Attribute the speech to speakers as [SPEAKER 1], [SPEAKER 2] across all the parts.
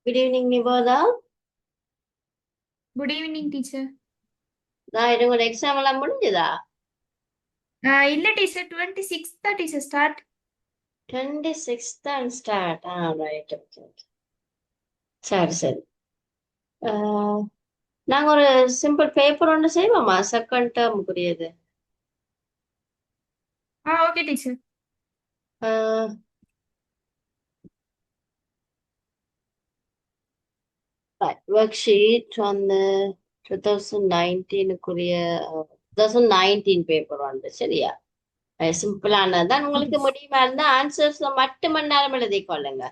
[SPEAKER 1] Good evening, Niboda.
[SPEAKER 2] Good evening teacher.
[SPEAKER 1] நான் உங்களோட exam எல்லாம் முடிஞ்சுதா?
[SPEAKER 2] இல்ல டீச்சர், 26th தான் டீச்சர் ஸ்டார்ட்.
[SPEAKER 1] 26th தான் ஸ்டார்ட். Right, okay okay. சரி சரி. ஆஹ், நாங்க ஒரு சிம்பிள் பேப்பர் ஒன்று செய்வோமா செகண்ட் டேர்முக்குரியது?
[SPEAKER 2] Okay teacher.
[SPEAKER 1] ஒர்க் ஷீட் வந்து 2019க்குரிய 2019 பேப்பர் வந்து சரியா? சிம்பிளானதான். உங்களுக்கு முடியுமா இருந்தா ஆன்சர்ஸ் மட்டும் மணி எழுதிக்கொள்ளுங்க.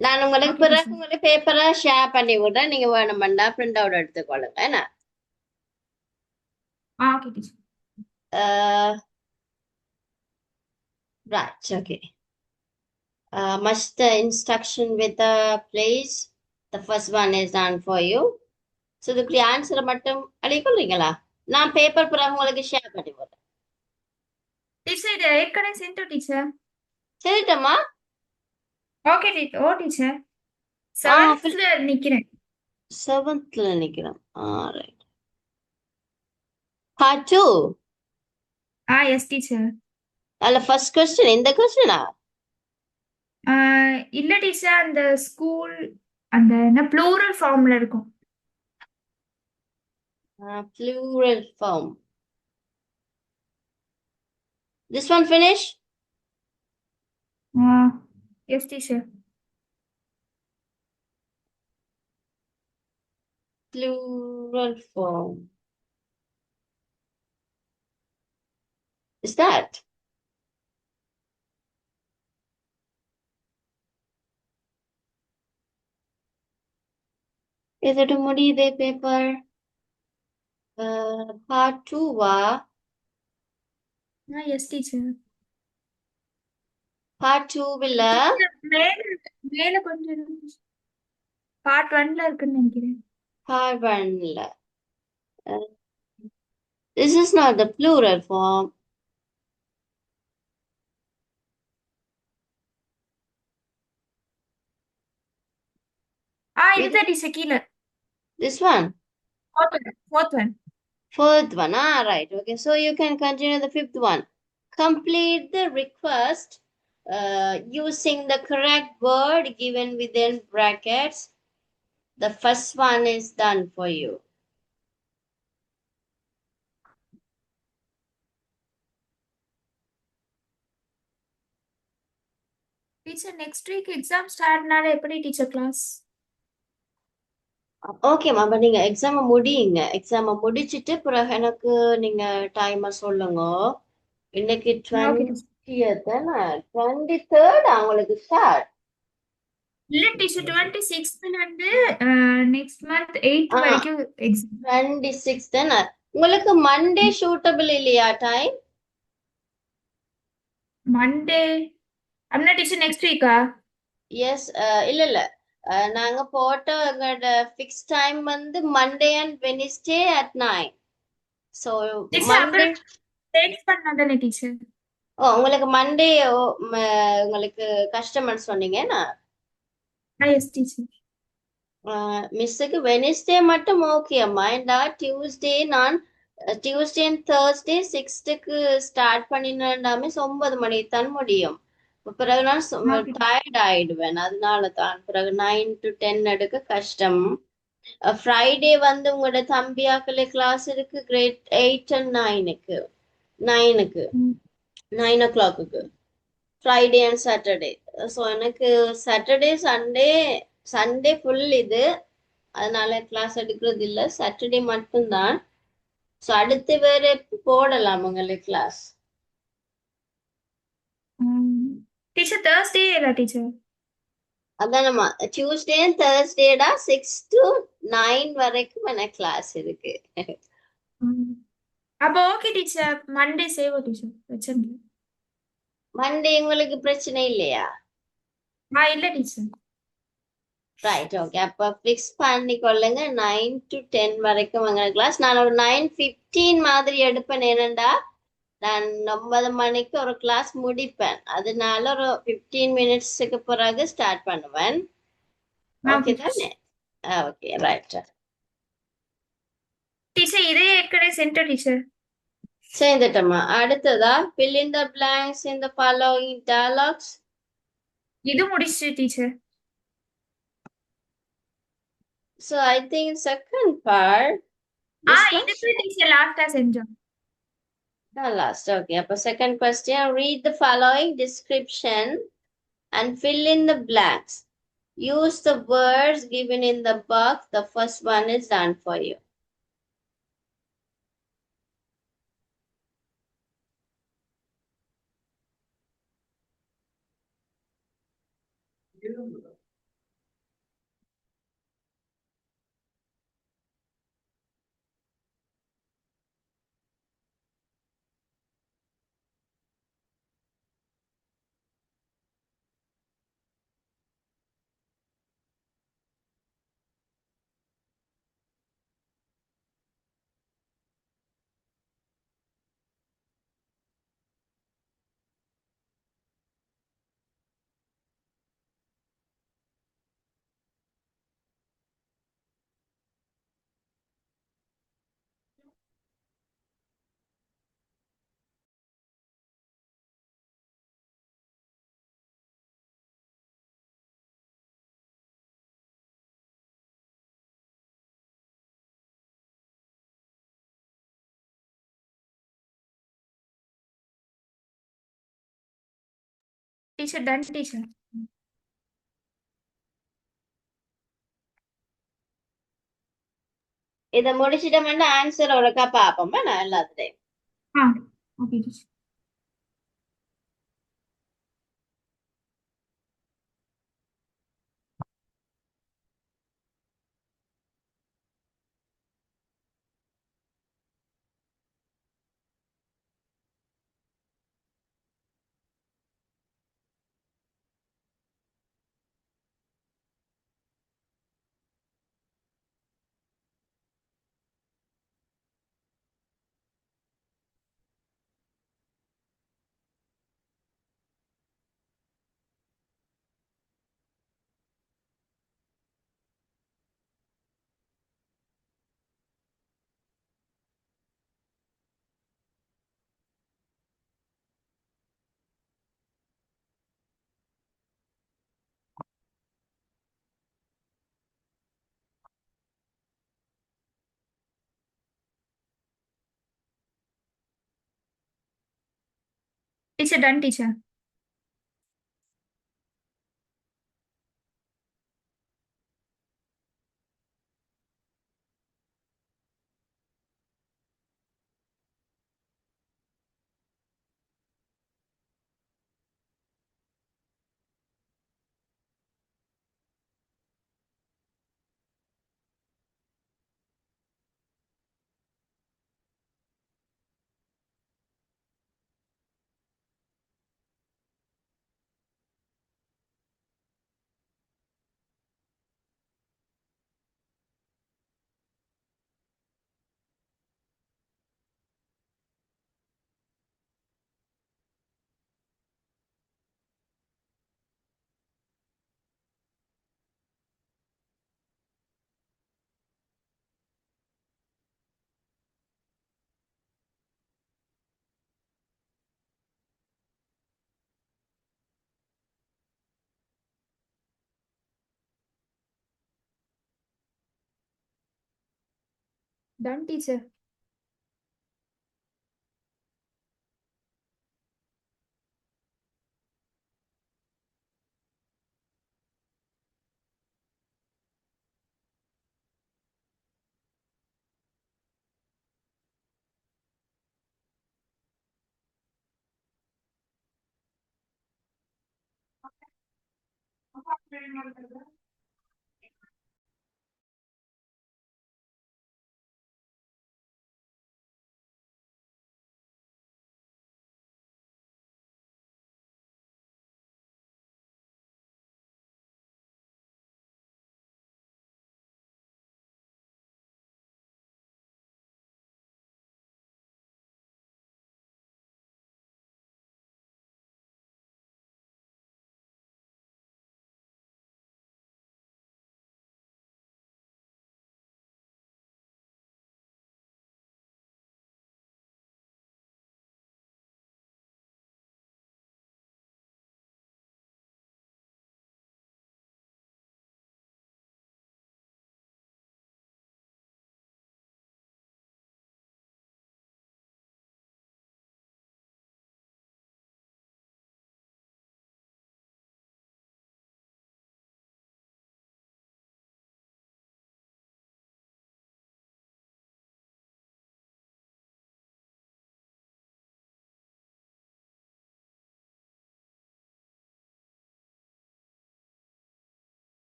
[SPEAKER 1] நான் உங்களுக்கு
[SPEAKER 2] ஓகே
[SPEAKER 1] பிறகு
[SPEAKER 2] டீச்சர்.
[SPEAKER 1] உங்களுக்கு பேப்பரை ஷேர் பண்ணி விடுறேன். நீங்க வேணுமெண்டா பிரிண்ட் அவுட் எடுத்துக்கொள்ளுங்க என்ன?
[SPEAKER 2] Okay teacher.
[SPEAKER 1] Right, okay. Must the instruction with the place? The first one is done for you. So இதுக்கு ஆன்சரை மட்டும் அடிக்கொள்றீங்களா? நான் பேப்பர் பிறகு உங்களுக்கு ஷேர் பண்ணி விடுறேன்.
[SPEAKER 2] டீச்சர் இது ஏற்கனவே சென்ட் டீச்சர்.
[SPEAKER 1] சரிட்டம்மா?
[SPEAKER 2] Okay teacher. ஓ டீச்சர்,
[SPEAKER 1] ஆ,
[SPEAKER 2] 7th நிக்கிறேன்.
[SPEAKER 1] 7th நிக்கிறேன். ரைட். பார்ட் 2.
[SPEAKER 2] Yes teacher.
[SPEAKER 1] அதில் ஃபர்ஸ்ட் கொஸ்டின் இந்த கொஸ்டினா?
[SPEAKER 2] இல்ல டீச்சர், அந்த ஸ்கூல் அந்த என்ன ப்ளூரல் ஃபார்ம்ல இருக்கும்.
[SPEAKER 1] Plural form. This one finish?
[SPEAKER 2] Yes teacher.
[SPEAKER 1] Plural form. Is that? இதோட முடியுதே பேப்பர். பார்ட் 2வா?
[SPEAKER 2] Yes teacher.
[SPEAKER 1] பார்ட் 2வில்
[SPEAKER 2] மேல மேல கொஞ்சம் பார்ட் 1ல இருக்குன்னு நினைக்கிறேன்.
[SPEAKER 1] பார்ட் 1ல this is not the plural form. இது
[SPEAKER 2] இதுதான் டீச்சர் கீழே.
[SPEAKER 1] this one,
[SPEAKER 2] fourth one.
[SPEAKER 1] fourth one. Right, okay, so you can continue the fifth one. Complete the request using the correct word given within brackets. The first one is done for you.
[SPEAKER 2] Teacher next week exam ஸ்டார்ட்னால எப்படி teacher class?
[SPEAKER 1] ஓகேம்மா, அப்ப நீங்க எக்ஸாமை முடியுங்க. எக்ஸாமை முடிச்சிட்டு பிறகு எனக்கு நீங்க டைமை சொல்லுங்க. இன்னைக்கு
[SPEAKER 2] ஓகே டீச்சர்.
[SPEAKER 1] 20th 23rd உங்களுக்கு ஸ்டார்ட்.
[SPEAKER 2] இல்ல டீச்சர், 26th இருந்து நெக்ஸ்ட் மந்த் 8th
[SPEAKER 1] ஆ,
[SPEAKER 2] வரைக்கும் எக்ஸாம்.
[SPEAKER 1] 26th உங்களுக்கு மண்டே சூட்டபிள் இல்லையா டைம்?
[SPEAKER 2] மண்டே அப்படின்னா டீச்சர் நெக்ஸ்ட் வீக்கா?
[SPEAKER 1] எஸ். இல்ல இல்ல. நாங்க போட்ட எங்களோட ஃபிக்ஸ் டைம் வந்து Monday and Wednesday at 9. So
[SPEAKER 2] teacher
[SPEAKER 1] Monday.
[SPEAKER 2] அப்புறம் சேஞ்ச் பண்ணாதானே டீச்சர்?
[SPEAKER 1] உங்களுக்கு மண்டே உங்களுக்கு கஸ்டமர் சொன்னீங்கன்னா
[SPEAKER 2] எஸ் டீச்சர்.
[SPEAKER 1] மிஸ்ஸுக்கு வெனிஸ்டே மட்டும் ஓகே அம்மா. ஏண்டா டியூஸ்டே நான் Tuesday and Thursday 6th start பண்ணினாமே 9 மணிக்கு தான் முடியும். பிறகு நான்
[SPEAKER 2] ஓகே
[SPEAKER 1] டயர்ட் ஆயிடுவேன். அதனால தான் பிறகு 9 to 10 எடுக்க கஷ்டம். ஃப்ரைடே வந்து உங்களோட தம்பியாக்களே கிளாஸ் இருக்கு, கிரேட் 8 and 9க்கு 9க்கு
[SPEAKER 2] ம்.
[SPEAKER 1] 9 o'clock Friday and Saturday. So எனக்கு சாட்டர்டே சண்டே சண்டே ஃபுல் இது. அதனால கிளாஸ் எடுக்கிறது இல்லை, சாட்டர்டே மட்டும்தான். ஸோ அடுத்து வேற போடலாம் உங்களுக்கு கிளாஸ்.
[SPEAKER 2] டீச்சர் தேர்ஸ்டே இல்ல டீச்சர்?
[SPEAKER 1] அதானம்மா, டியூஸ்டே அண்ட் தேர்ஸ்டேடா 6 to 9 வரைக்கும் எனக்கு கிளாஸ் இருக்கு.
[SPEAKER 2] அப்போ okay teacher, Monday save teacher வச்சிருங்க.
[SPEAKER 1] மண்டே உங்களுக்கு பிரச்சனை இல்லையா?
[SPEAKER 2] இல்ல டீச்சர்.
[SPEAKER 1] Right, okay. அப்போ ஃபிக்ஸ் பண்ணி கொள்ளுங்க 9 to 10 வரைக்கும் எங்க கிளாஸ். நான் ஒரு 9:15 மாதிரி எடுப்பேன். ஏனண்டா நான் 9 மணிக்கு ஒரு கிளாஸ் முடிப்பேன். அதனால ஒரு 15 மினிட்ஸுக்கு பிறகு ஸ்டார்ட் பண்ணுவேன். ஓகே
[SPEAKER 2] ஓகே
[SPEAKER 1] தானே? Okay right.
[SPEAKER 2] டீச்சர் இதே ஏற்கனவே சென்டர் டீச்சர்.
[SPEAKER 1] சேர்ந்துட்டோமா? அடுத்ததா fill in the blanks in the following dialogues.
[SPEAKER 2] இது முடிச்சு teacher.
[SPEAKER 1] So I think second part, this one.
[SPEAKER 2] இதுக்கு டீச்சர் லாஸ்டா செஞ்சோம்.
[SPEAKER 1] Last. Okay. Appa second question. Read the following description and fill in the blanks. Use the words given in the box. The first one is done for you.
[SPEAKER 2] Teacher done teacher.
[SPEAKER 1] இதை முடிச்சிட்டோம்னா answer ஒருக்கா பார்ப்போமா நான் எல்லாத்துடையும்.
[SPEAKER 2] ஆ okay teacher. Teacher done teacher. Done teacher.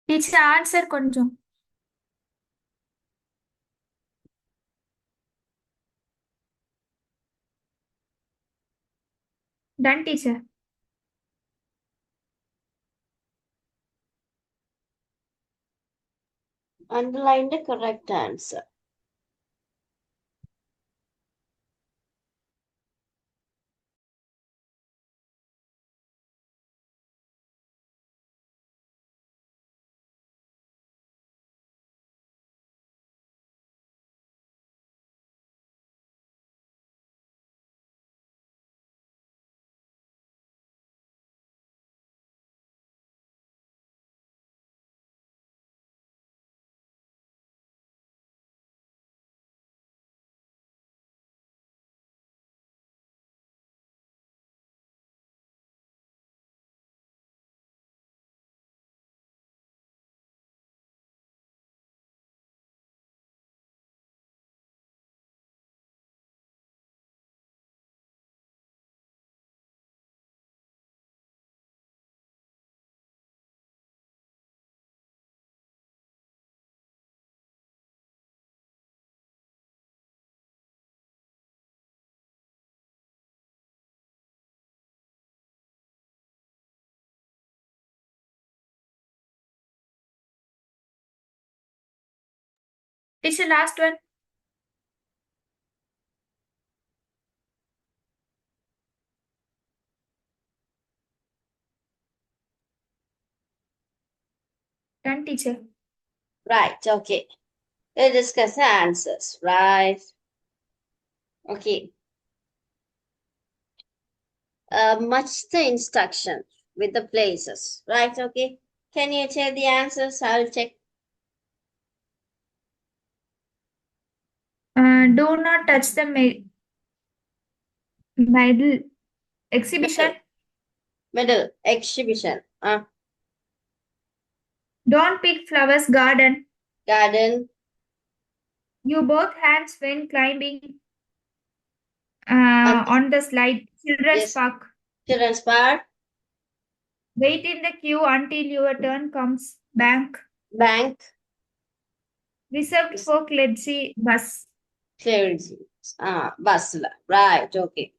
[SPEAKER 2] Teacher, answer கொஞ்சம். Done, teacher.
[SPEAKER 1] Underline the correct answer.
[SPEAKER 2] Teacher, last one. Done, teacher.
[SPEAKER 1] Right, okay. We'll discuss the answers, right? Okay. Match the instruction with the places, right? Okay. Can you check the answers? I'll check.
[SPEAKER 2] Do not touch the medal exhibition.
[SPEAKER 1] Middle, exhibition.
[SPEAKER 2] Don't pick flowers garden.
[SPEAKER 1] Garden,
[SPEAKER 2] You both hands when climbing
[SPEAKER 1] on
[SPEAKER 2] on the slide. Children's
[SPEAKER 1] yes,
[SPEAKER 2] park.
[SPEAKER 1] children's park,
[SPEAKER 2] Wait in the queue until your turn comes. Bank.
[SPEAKER 1] bank,
[SPEAKER 2] Reserved for clergy bus.
[SPEAKER 1] clergy. Basla. Right, okay.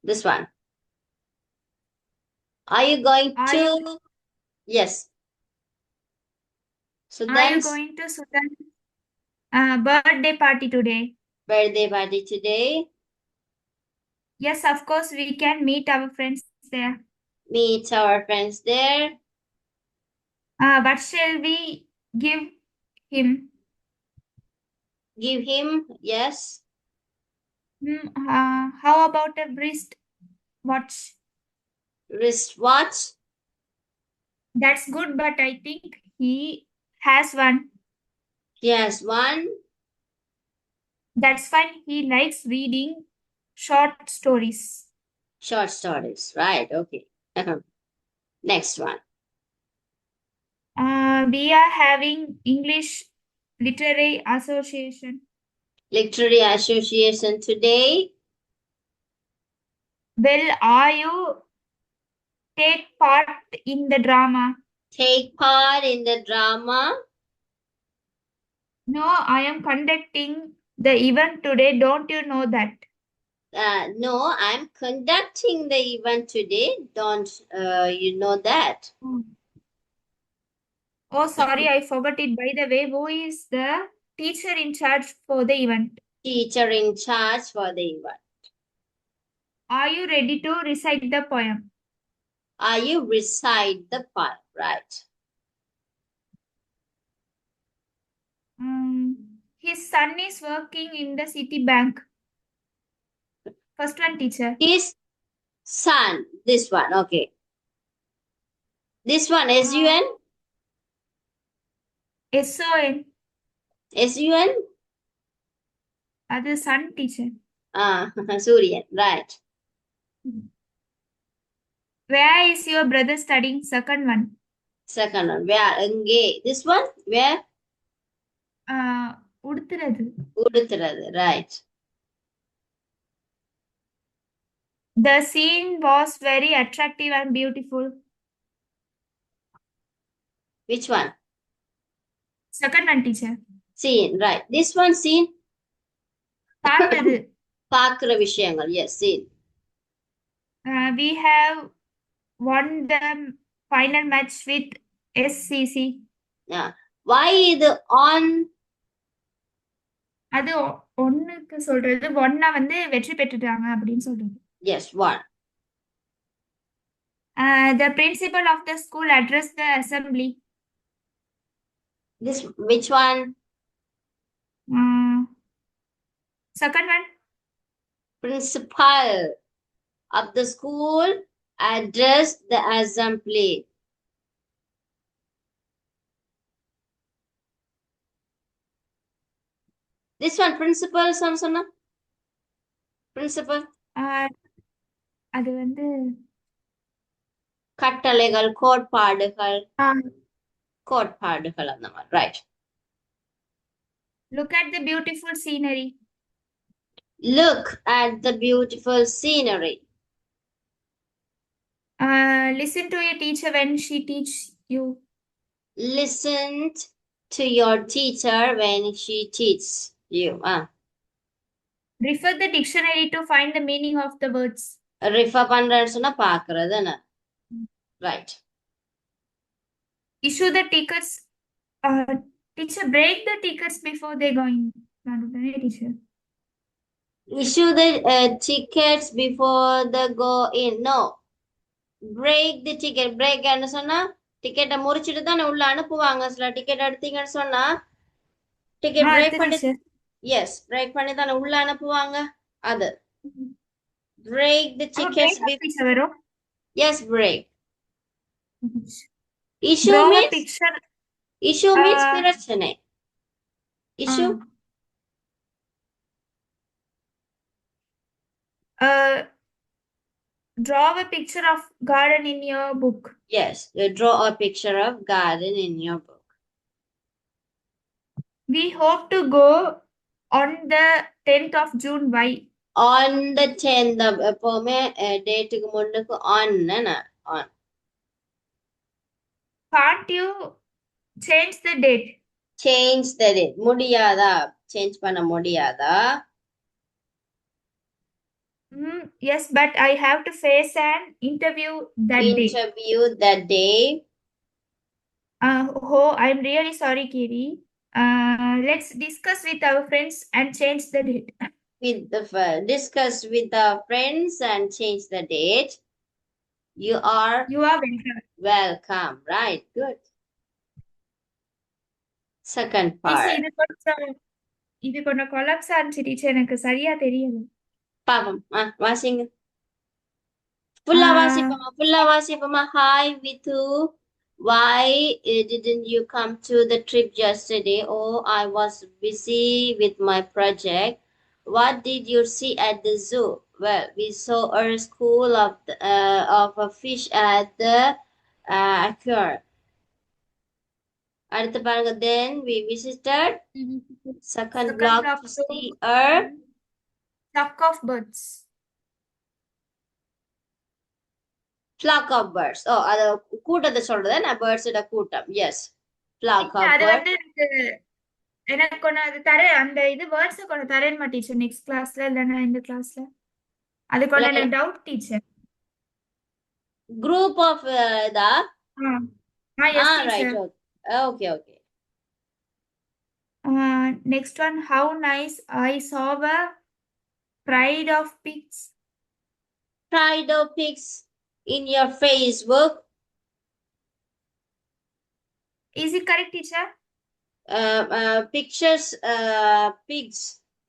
[SPEAKER 1] This one. Are you going
[SPEAKER 2] Are
[SPEAKER 1] to?
[SPEAKER 2] you
[SPEAKER 1] Yes. So
[SPEAKER 2] are you
[SPEAKER 1] then,
[SPEAKER 2] going to Sudan's birthday party today?
[SPEAKER 1] birthday party today.
[SPEAKER 2] Yes, of course we can meet our friends there.
[SPEAKER 1] Meet our friends there.
[SPEAKER 2] What shall we give him?
[SPEAKER 1] Give him, yes,
[SPEAKER 2] How about a wrist watch?
[SPEAKER 1] wristwatch.
[SPEAKER 2] That's good, but I think he has one.
[SPEAKER 1] He has one.
[SPEAKER 2] That's fine. He likes reading short stories.
[SPEAKER 1] Short stories. Right, okay. Next one.
[SPEAKER 2] We are having English Literary Association.
[SPEAKER 1] Literary Association today.
[SPEAKER 2] Well, are you take part in the drama?
[SPEAKER 1] Take part in the drama.
[SPEAKER 2] No, I am conducting the event today. Don't you know that?
[SPEAKER 1] No, I'm conducting the event today. Don't you know that?
[SPEAKER 2] Oh, sorry, I forgot it. By the way, who is the teacher in charge for the event?
[SPEAKER 1] Teacher in charge for the event.
[SPEAKER 2] Are you ready to recite the poem?
[SPEAKER 1] Are you recite the poem? Right.
[SPEAKER 2] His son is working in the city bank. First one, teacher.
[SPEAKER 1] His son. This one. Okay. This one. S-U-N.
[SPEAKER 2] S-O-N.
[SPEAKER 1] S-U-N.
[SPEAKER 2] Other son, teacher.
[SPEAKER 1] Suryan. Right.
[SPEAKER 2] Where is your brother studying? Second one.
[SPEAKER 1] Second one. Where? Engage. This one. Where?
[SPEAKER 2] உடுத்துறது.
[SPEAKER 1] Uduthirathu. Right.
[SPEAKER 2] The scene was very attractive and beautiful.
[SPEAKER 1] Which one?
[SPEAKER 2] Second one, teacher.
[SPEAKER 1] Seen, right. This one seen.
[SPEAKER 2] பார்த்தது.
[SPEAKER 1] பார்க்கிற விஷயங்கள். Yes, seen.
[SPEAKER 2] We have won the final match with SCC.
[SPEAKER 1] Yeah. Why இது on?
[SPEAKER 2] அது ஒன்னுக்கு சொல்றது, ஒன்னா வந்து வெற்றி பெற்றுட்டாங்க அப்படின்னு சொல்றது.
[SPEAKER 1] Yes, one.
[SPEAKER 2] The principal of the school addressed the assembly.
[SPEAKER 1] This, which one?
[SPEAKER 2] Second one.
[SPEAKER 1] Principal of the school addressed the assembly. This one, principal சொன்னா principal.
[SPEAKER 2] அது வந்து
[SPEAKER 1] கட்டளைகள், கோட்பாடுகள் அந்த மாதிரி. Right.
[SPEAKER 2] Look at the beautiful scenery.
[SPEAKER 1] Look at the beautiful scenery.
[SPEAKER 2] Listen to your teacher when she teach you.
[SPEAKER 1] Listen to your teacher when she teaches you.
[SPEAKER 2] Refer the dictionary to find the meaning of the words.
[SPEAKER 1] Refer பண்றேன்னு சொன்னா பார்க்கறதுன்னு. Right.
[SPEAKER 2] Issue the tickets. Teacher, break the tickets before they go in. Teacher.
[SPEAKER 1] Issue the tickets before they go in. No. Break the ticket. Break ன்னு சொன்னா டிக்கெட்டை முறிச்சிட்டு தானே உள்ள அனுப்புவாங்க. சில ticket எடுத்தீங்கன்னு சொன்னா டிக்கெட் பிரேக் பண்ணி, எஸ் பிரேக் பண்ணி தானே உள்ள அனுப்புவாங்க. அது break the tickets before. Yes, break. Issue means
[SPEAKER 2] picture.
[SPEAKER 1] Issue means பிரச்சனை. Issue.
[SPEAKER 2] Draw a picture of garden in your book.
[SPEAKER 1] Yes, you draw a picture of garden in your book.
[SPEAKER 2] We hope to go on the 10th of June. Why?
[SPEAKER 1] On the 10th of எப்பவுமே டேட்டுக்கு முன்னுக்கு on.
[SPEAKER 2] Can't you change the date?
[SPEAKER 1] Change the date. முடியாதா? Change பண்ண முடியாதா?
[SPEAKER 2] Yes, but I have to face an interview that day.
[SPEAKER 1] Interview that day.
[SPEAKER 2] Oh, I'm really sorry, Kiri. Let's discuss with our friends and change the date.
[SPEAKER 1] Discuss with our friends and change the date. You are
[SPEAKER 2] welcome.
[SPEAKER 1] Welcome. Right. Good. Second part.
[SPEAKER 2] இது கொஞ்சம் collapse ஆச்சு teacher, எனக்கு சரியா தெரியல.
[SPEAKER 1] பாப்போம். வாசிங்க. ஃபுல்லா வாசிப்போமா. Hi Vithu. Why didn't you come to the trip yesterday? Oh, I was busy with my project. What did you see at the zoo? Well, we saw a school of a fish at the aquarium. அடுத்து பாருங்க. Then we visited second block to see a
[SPEAKER 2] flock of birds.
[SPEAKER 1] Flock of birds. Oh, அது கூட்டத்தை சொல்றது நான் birds ஓட கூட்டம். Yes. Flock of birds. அது வந்து
[SPEAKER 2] எனக்கு ஒன்னு அது தரேன், அந்த இது வேர்ட்ஸ் கொண்டு தரேன் டீச்சர் நெக்ஸ்ட் கிளாஸ்ல இல்லனா இந்த கிளாஸ்ல. அது கொண்டு எனக்கு டவுட் டீச்சர்.
[SPEAKER 1] Group of இதா?
[SPEAKER 2] yes teacher.
[SPEAKER 1] Right. Okay.
[SPEAKER 2] Next one, how nice. I saw a pride of pigs.
[SPEAKER 1] Pride of pigs in your Facebook.
[SPEAKER 2] Is it correct, teacher?
[SPEAKER 1] Pictures,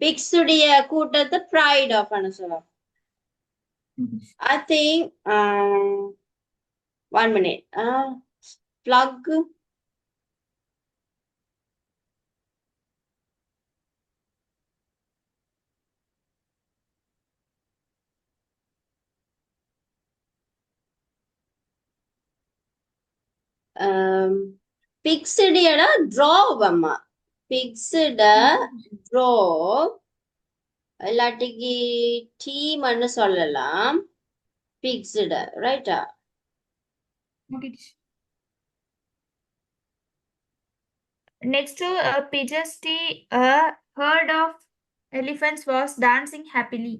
[SPEAKER 1] pigs உடைய கூட்டத்தை pride of னு சொல்லுவோம். I think 1 minute. Plug. Pixed draw அம்மா. Pixed draw இல்லாட்டிக்கு team ன்னு சொல்லலாம். Pixed, right?
[SPEAKER 2] Okay. next to a pigeon, a herd of elephants was dancing happily.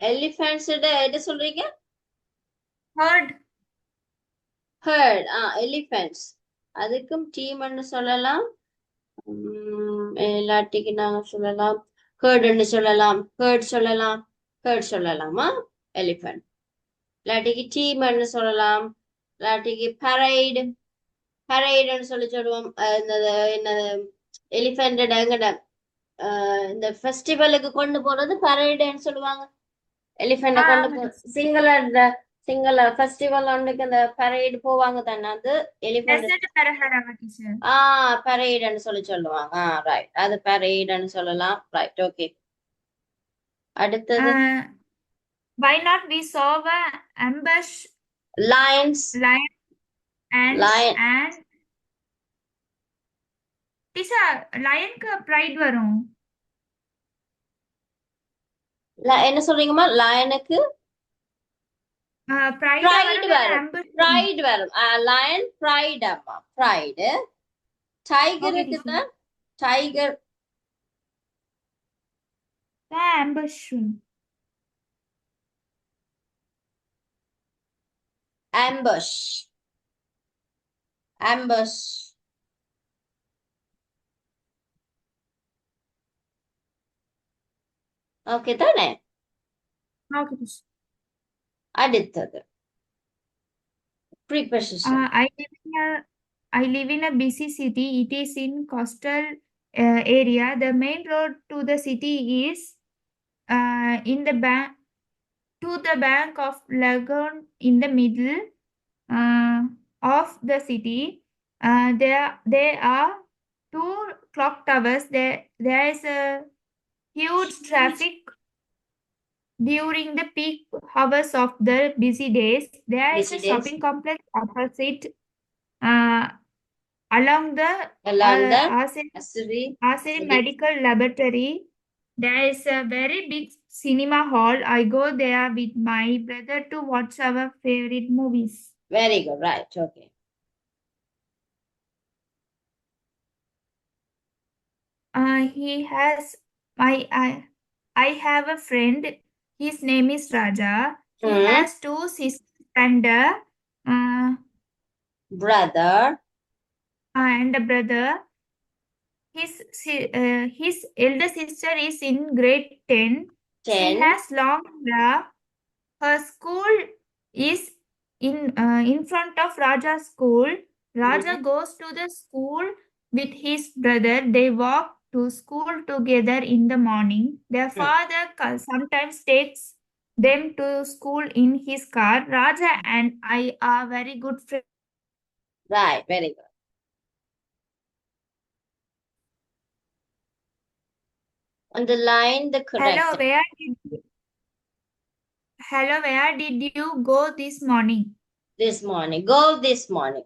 [SPEAKER 1] Elephants எது சொல்றீங்க?
[SPEAKER 2] Herd.
[SPEAKER 1] Hurt. Elephants. அதுக்கும் டீம்னு சொல்லலாம். இல்லாட்டிக்கு நாங்க சொல்லலாம் ஹர்ட்னு சொல்லலாம், ஹர்ட் சொல்லலாமா? எலிஃபென்ட். இல்லாட்டிக்கு டீம்னு சொல்லலாம், இல்லாட்டிக்கு பரைடுன்னு சொல்லுவோம். என்னது எலிஃபென்ட் எங்கட இந்த ஃபெஸ்டிவலுக்கு கொண்டு போறது பரைடுன்னு சொல்லுவாங்க. எலிஃபெண்ட கொண்டு போ சிங்கள ஃபெஸ்டிவல் ஒன்றுக்கு அந்த பரைடு போவாங்க தானே, அது எலிஃபென்ட்.
[SPEAKER 2] Desert Parahara teacher.
[SPEAKER 1] பரைடுன்னு சொல்லுவாங்க. ரைட், அது பரைடுன்னு சொல்லலாம். Right, okay. அடுத்தது
[SPEAKER 2] Why not we saw a ambush
[SPEAKER 1] lions.
[SPEAKER 2] lion and teacher lion க்கு pride வரும்.
[SPEAKER 1] என்ன சொல்றீங்கம்மா? லயனுக்கு
[SPEAKER 2] pride
[SPEAKER 1] pride
[SPEAKER 2] வரும்
[SPEAKER 1] வரும்.
[SPEAKER 2] ambush
[SPEAKER 1] pride வரும். lion pride அம்மா, pride. டைகருக்கு
[SPEAKER 2] teacher.
[SPEAKER 1] தான் டைகர்
[SPEAKER 2] ambush.
[SPEAKER 1] ambush. ஓகே தானே?
[SPEAKER 2] Okay, teacher.
[SPEAKER 1] அடுத்தது preposition.
[SPEAKER 2] I live in a busy city. It is in coastal area. The main road to the city is in the bank to the bank of lagoon in the middle of the city. There are two clock towers. There is a huge traffic during the peak hours of the busy days. There is
[SPEAKER 1] Busy
[SPEAKER 2] a
[SPEAKER 1] days.
[SPEAKER 2] shopping complex opposite along the Asiri Medical Laboratory. There is a very big cinema hall. I go there with my brother to watch our favorite movies.
[SPEAKER 1] Very good. Right. Okay.
[SPEAKER 2] He has I have a friend. His name is Raja. He has two sisters and a
[SPEAKER 1] brother.
[SPEAKER 2] And a brother. His elder sister is in grade 10. She has long hair. Her school is in front of Raja's school. Raja goes to the school with his brother. They walk to school together in the morning. Their father sometimes takes them to school in his car. Raja and I are very good friends.
[SPEAKER 1] Right, very good. Underline the correct.
[SPEAKER 2] Hello, where did you go this morning?
[SPEAKER 1] This morning. Go this morning.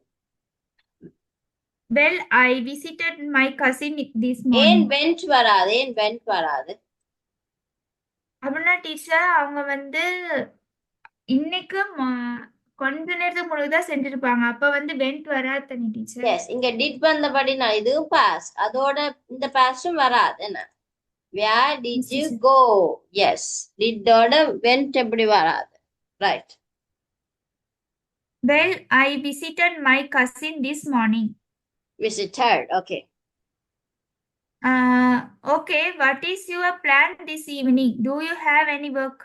[SPEAKER 2] Well, I visited my cousin this morning.
[SPEAKER 1] went வராது.
[SPEAKER 2] அப்படின்னா teacher அவங்க வந்து இன்னைக்கு கொஞ்ச நேரத்துக்கு முன்னாடி தான் செஞ்சிருப்பாங்க. அப்ப வந்து went வராது தனி டீச்சர்.
[SPEAKER 1] எஸ், இங்க did வந்தபடி நான் இதுவும் past. அதோட இந்த pastம் வராது. என்ன? Where did you go? Yes. Did ஓட went எப்படி வராது. Right.
[SPEAKER 2] Well, I visited my cousin this morning.
[SPEAKER 1] Visited. Okay.
[SPEAKER 2] Okay, what is your plan this evening? Do you have any work?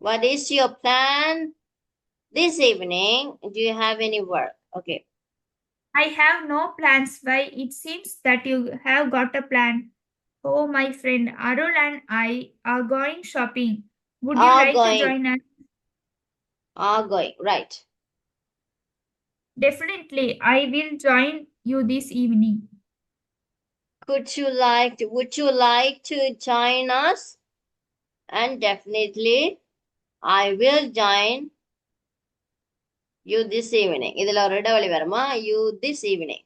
[SPEAKER 1] What is your plan this evening? Do you have any work? Okay.
[SPEAKER 2] I have no plans. Why? It seems that you have got a plan. Oh, my friend Arul and I are going shopping. Would you like to join us?
[SPEAKER 1] Are going. Right.
[SPEAKER 2] Definitely, I will join you this evening.
[SPEAKER 1] Would you like to join us? And definitely, I will join you this evening. இதுல ஒரு இடைவெளி வருமா? You this evening.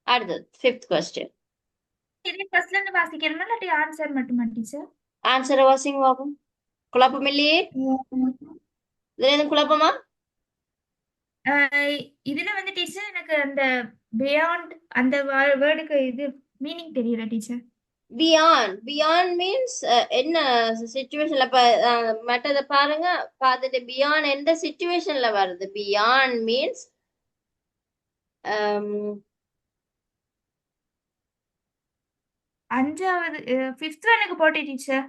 [SPEAKER 1] அடுத்தது 5th question.
[SPEAKER 2] இது ஃபர்ஸ்ட்ல இருந்து வாசிக்கணுமா இல்லாட்டி answer மட்டுமா டீச்சர்?
[SPEAKER 1] ஆன்சரை வாசிங்க பாப்போம். குழப்பம் இல்லையே? இதுல எதுவும் குழப்பமா?
[SPEAKER 2] இதுல வந்து டீச்சர் எனக்கு அந்த பியாண்ட் அந்த வேர்டுக்கு இது மீனிங் தெரியல டீச்சர்.
[SPEAKER 1] பியாண்ட் மீன்ஸ் என்ன சிச்சுவேஷன்ல இப்ப மற்றதை பாருங்க பார்த்துட்டு பியாண்ட் எந்த சிச்சுவேஷன்ல வருது. பியாண்ட் மீன்ஸ்
[SPEAKER 2] அஞ்சாவது ஃபிஃப்த் எனக்கு போட்டு டீச்சர்.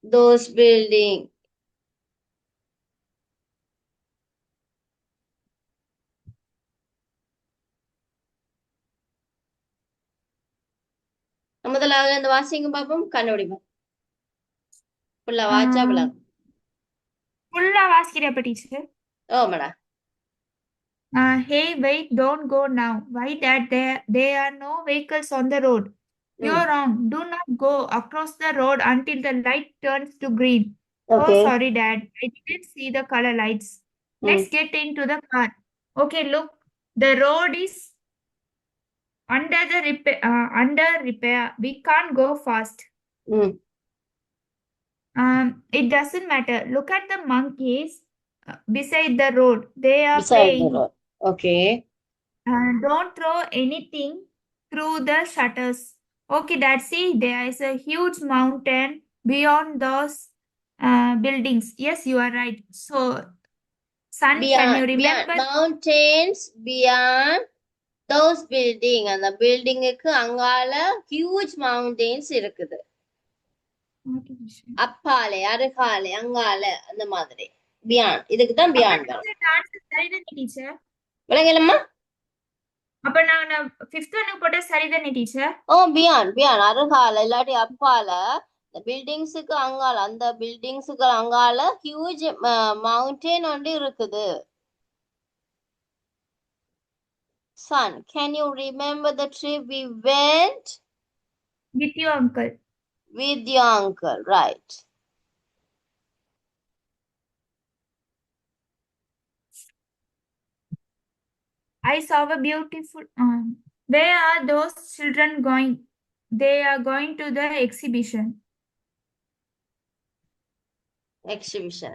[SPEAKER 1] those building. முதலாக இந்த வாசிங்க பாப்போம், கண்டுபிடிப்போம். ஃபுல்லா வாச்சா பிளாக்.
[SPEAKER 2] ஃபுல்லா வாசிக்கிறேன் அப்ப டீச்சர்.
[SPEAKER 1] ஓ மேடா.
[SPEAKER 2] Hey, wait, don't go now. Why that there are no vehicles on the road? You're wrong. Do not go across the road until the light turns to green. Oh,
[SPEAKER 1] Okay.
[SPEAKER 2] sorry, Dad. I didn't see the color lights. Let's get into the car. Okay, look. The road is under repair. We can't go fast. It doesn't matter. Look at the monkeys beside the road. They are
[SPEAKER 1] Beside the
[SPEAKER 2] playing.
[SPEAKER 1] road. Okay.
[SPEAKER 2] Don't throw anything through the shutters. Okay, Dad, see, there is a huge mountain beyond those buildings. Yes, you are right. So, son, can you remember?
[SPEAKER 1] Mountains beyond those building. அந்த பில்டிங்குக்கு அங்கால huge mountains இருக்குது. அப்பாலே, அருகாலே, அங்கால அந்த மாதிரி. Beyond, இதுக்கு தான் beyond வரும். விளங்கலம்மா?
[SPEAKER 2] அப்ப நான் 5th ஒன்னு போட்ட சரிதானே டீச்சர்?
[SPEAKER 1] ஓ, பியாண்ட் அருகால இல்லாட்டி அப்பால பில்டிங்ஸுக்கு அங்கால, அந்த பில்டிங்ஸுக்கு அங்கால ஹியூஜ் மவுண்டன் ஒன்று இருக்குது. Son, can you remember the trip we went?
[SPEAKER 2] With your uncle.
[SPEAKER 1] With your uncle, right.
[SPEAKER 2] I saw a beautiful. Where are those children going? They are going to the exhibition.
[SPEAKER 1] Exhibition.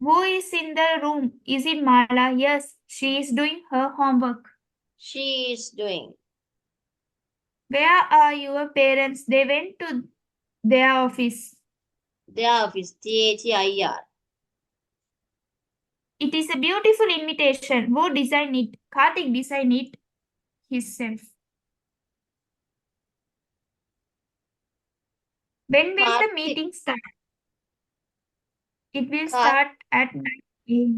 [SPEAKER 2] Who is in the room? Is it Mala? Yes, she is doing her homework.
[SPEAKER 1] She is doing.
[SPEAKER 2] Where are your parents? They went to their office.
[SPEAKER 1] Their office. THEIR.
[SPEAKER 2] It is a beautiful invitation. Who designed it? Karthik designed it himself. When will the meeting start? It will start at 9 a.m.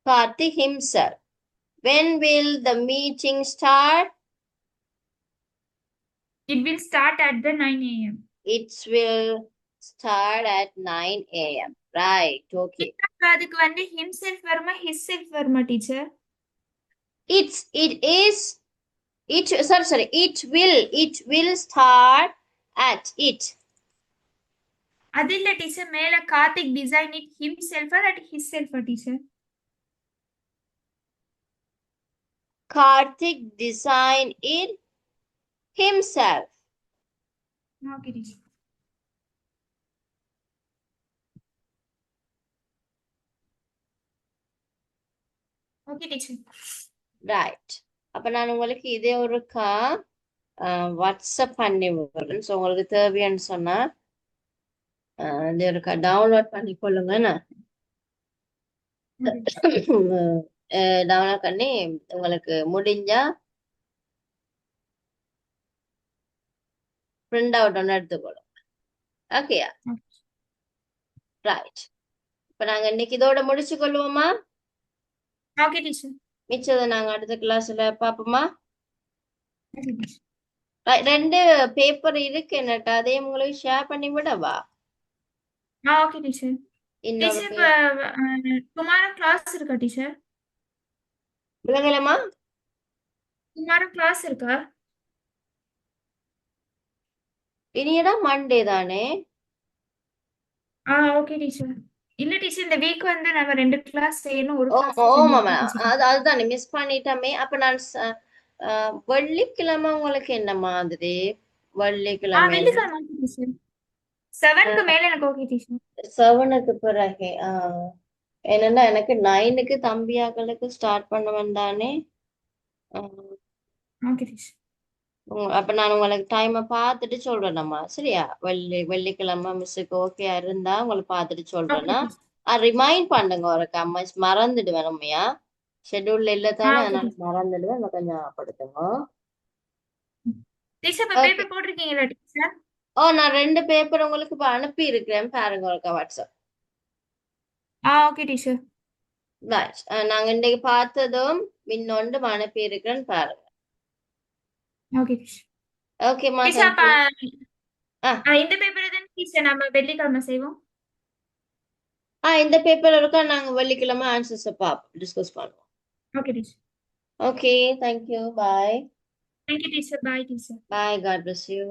[SPEAKER 1] Karthik himself. When will the meeting start?
[SPEAKER 2] It will start at the 9 a.m.
[SPEAKER 1] It will start at 9 a.m. Right, okay.
[SPEAKER 2] அதுக்கு வந்து himself வருமா himself வருமா teacher?
[SPEAKER 1] It will start at it.
[SPEAKER 2] அது இல்ல teacher, மேல Karthik design it himself or at himself teacher?
[SPEAKER 1] Karthik designed it himself.
[SPEAKER 2] Okay, teacher. Okay, teacher.
[SPEAKER 1] Right. அப்ப நான் உங்களுக்கு இதே ஒருக்கா வாட்ஸ்அப் பண்ணி விடுறேன். ஸோ உங்களுக்கு தேவைன்னு சொன்னா இதே ஒருக்கா டவுன்லோட் பண்ணி கொள்ளுங்க. டவுன்லோட் பண்ணி உங்களுக்கு முடிஞ்சா பிரிண்ட் அவுட் ஒன்று எடுத்துக்கொள்ளுங்க. ஓகேயா? ரைட். இப்ப நாங்க இன்னைக்கு இதோட முடிச்சு கொள்ளுவோமா?
[SPEAKER 2] Okay teacher.
[SPEAKER 1] மிச்சதை நாங்க அடுத்த கிளாஸ்ல பாப்போமா? 2 பேப்பர் இருக்கு என்னட்டா, அதையும் உங்களுக்கு ஷேர் பண்ணி விடவா?
[SPEAKER 2] Okay teacher. Teacher tomorrow class இருக்கா டீச்சர்?
[SPEAKER 1] விளங்கலமா?
[SPEAKER 2] tomorrow கிளாஸ் இருக்கா?
[SPEAKER 1] இனியடா மண்டே தானே.
[SPEAKER 2] Okay teacher. இல்ல டீச்சர், இந்த வீக் வந்து நம்ம 2 கிளாஸ் செய்யணும். ஒரு கிளாஸ்
[SPEAKER 1] அதுதான் மிஸ் பண்ணிட்டோமே. அப்ப நான் வெள்ளிக்கிழமை உங்களுக்கு என்ன மாதிரி? வெள்ளிக்கிழமை
[SPEAKER 2] செவனுக்கு மேல எனக்கு ஓகே டீச்சர்.
[SPEAKER 1] 7க்கு பிறகு என்னன்னா எனக்கு 9க்கு தம்பியாக்களுக்கு ஸ்டார்ட் பண்ணுவேன் தானே.
[SPEAKER 2] Okay teacher.
[SPEAKER 1] அப்ப நான் உங்களுக்கு டைமை பார்த்துட்டு சொல்றேன் நம்ம சரியா. வெள்ளிக்கிழமை மிஸ்ஸுக்கு ஓகே இருந்தா உங்களை பார்த்துட்டு
[SPEAKER 2] ஓகே
[SPEAKER 1] சொல்றேன்னா
[SPEAKER 2] டீச்சர்.
[SPEAKER 1] ரிமைண்ட் பண்ணுங்க ஒரு அம்மா மறந்துடுவேன் நம்மையா. ஷெட்யூல்ல இல்ல தானே,
[SPEAKER 2] ஓகே
[SPEAKER 1] அதனால
[SPEAKER 2] டீச்சர்.
[SPEAKER 1] மறந்துடுவேன். அதை கொஞ்சம் ஞாபகப்படுத்துங்க.
[SPEAKER 2] டீச்சர் இப்ப
[SPEAKER 1] ஓகே.
[SPEAKER 2] பேப்பர் போட்டிருக்கீங்களா டீச்சர்?
[SPEAKER 1] நான் 2 பேப்பர் உங்களுக்கு இப்ப அனுப்பி இருக்கிறேன் பாருங்க ஒருக்கா வாட்ஸ்அப்.
[SPEAKER 2] Okay teacher.
[SPEAKER 1] ரைட். நாங்க இன்னைக்கு பார்த்ததும் இன்னொன்று அனுப்பி இருக்கிறேன் பாருங்க.
[SPEAKER 2] Okay teacher.
[SPEAKER 1] ஓகேம்மா,
[SPEAKER 2] டீச்சர் அப்ப
[SPEAKER 1] தேங்க்யூ.
[SPEAKER 2] இந்த பேப்பர் தானே டீச்சர் நம்ம வெள்ளிக்கிழமை செய்வோம்.
[SPEAKER 1] இந்த பேப்பர் இருக்கா, நாங்க வெள்ளிக்கிழமை ஆன்சர்ஸ் டிஸ்கஸ் பண்ணுவோம்.
[SPEAKER 2] Okay teacher.
[SPEAKER 1] Okay, thank you, bye.
[SPEAKER 2] Thank you teacher. Bye teacher.
[SPEAKER 1] Bye, God bless you.